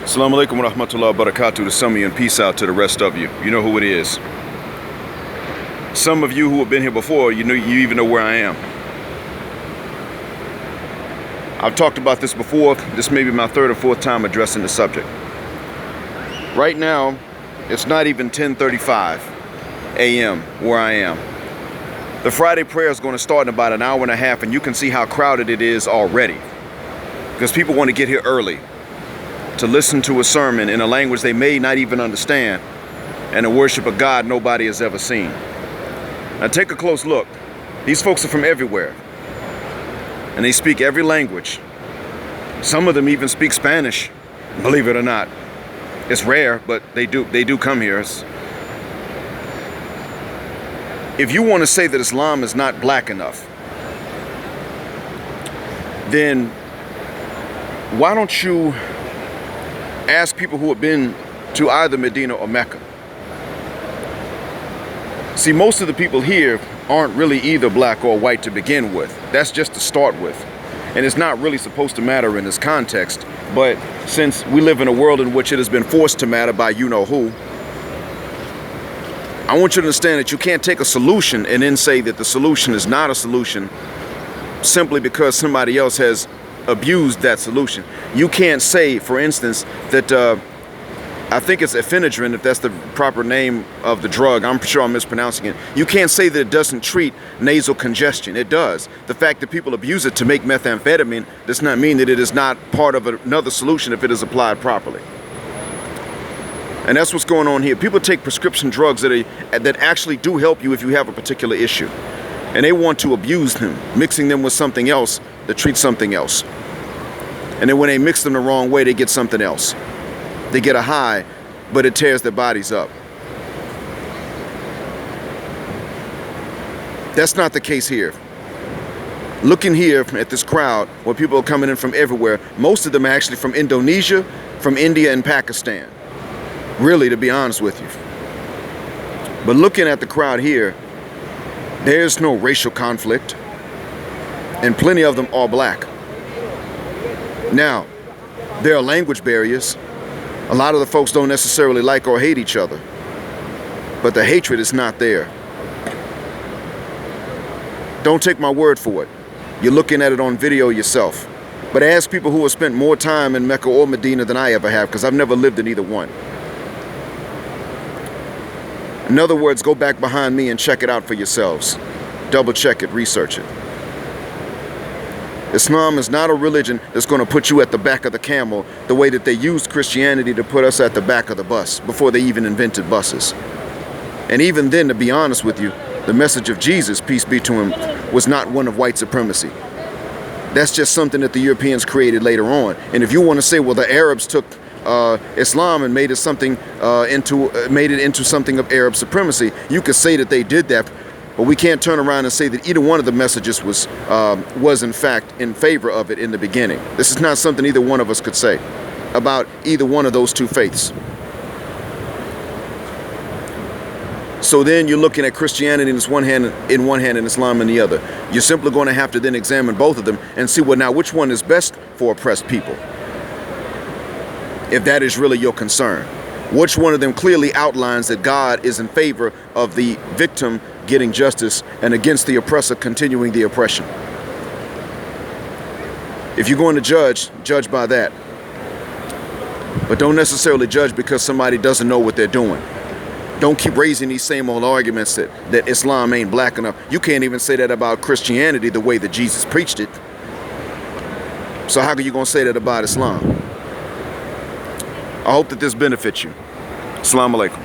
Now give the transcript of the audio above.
Assalamu alaikum wa rahmatullahi wa barakatuh to some of you, and peace out to the rest of you. You know who it is. Some of you who have been here before, you even know where I am. I've talked about this before. This may be my third or fourth time addressing the subject. Right now, it's not even 10:35 a.m. where I am. The Friday prayer is going to start in about an hour and a half, and you can see how crowded it is already. Because people want to get here early to listen to a sermon in a language they may not even understand, and to worship a God nobody has ever seen. Now take a close look. These folks are from everywhere, and they speak every language. Some of them even speak Spanish, believe it or not. It's rare, but they do come here. If you want to say that Islam is not black enough, then why don't you ask people who have been to either Medina or Mecca? See, most of the people here aren't really either black or white to begin with. That's just to start with. And it's not really supposed to matter in this context. But since we live in a world in which it has been forced to matter by you-know-who, I want you to understand that you can't take a solution and then say that the solution is not a solution simply because somebody else has abused that solution. You can't say, for instance, that I think it's ephedrine, if that's the proper name of the drug. I'm sure I'm mispronouncing it. You can't say that it doesn't treat nasal congestion. It does. The fact that people abuse it to make methamphetamine does not mean that it is not part of another solution if it is applied properly. And that's what's going on here. People take prescription drugs that actually do help you if you have a particular issue. And they want to abuse them, mixing them with something else that treats something else. And then when they mix them the wrong way, they get something else. They get a high, but it tears their bodies up. That's not the case here. Looking here at this crowd, where people are coming in from everywhere, most of them are actually from Indonesia, from India, and Pakistan. Really, to be honest with you. But looking at the crowd here, there's no racial conflict, and plenty of them are black. Now, there are language barriers. A lot of the folks don't necessarily like or hate each other, but the hatred is not there. Don't take my word for it. You're looking at it on video yourself. But ask people who have spent more time in Mecca or Medina than I ever have, because I've never lived in either one. In other words, go back behind me and check it out for yourselves. Double check it, research it. Islam is not a religion that's going to put you at the back of the camel the way that they used Christianity to put us at the back of the bus before they even invented buses. And even then, to be honest with you, the message of Jesus, peace be to him, was not one of white supremacy. That's just something that the Europeans created later on. And if you want to say, well, the Arabs took Islam and made it into something of Arab supremacy, you could say that they did that, but we can't turn around and say that either one of the messages was in fact in favor of it in the beginning. This is not something either one of us could say about either one of those two faiths. So then you're looking at Christianity in one hand and Islam in the other. You're simply going to have to then examine both of them and see, well, now which one is best for oppressed people, if that is really your concern. Which one of them clearly outlines that God is in favor of the victim getting justice and against the oppressor continuing the oppression? If you're going to judge by that. But don't necessarily judge because somebody doesn't know what they're doing. Don't keep raising these same old arguments that Islam ain't black enough. You can't even say that about Christianity the way that Jesus preached it. So how are you going to say that about Islam? I hope that this benefits you. Assalamu alaikum.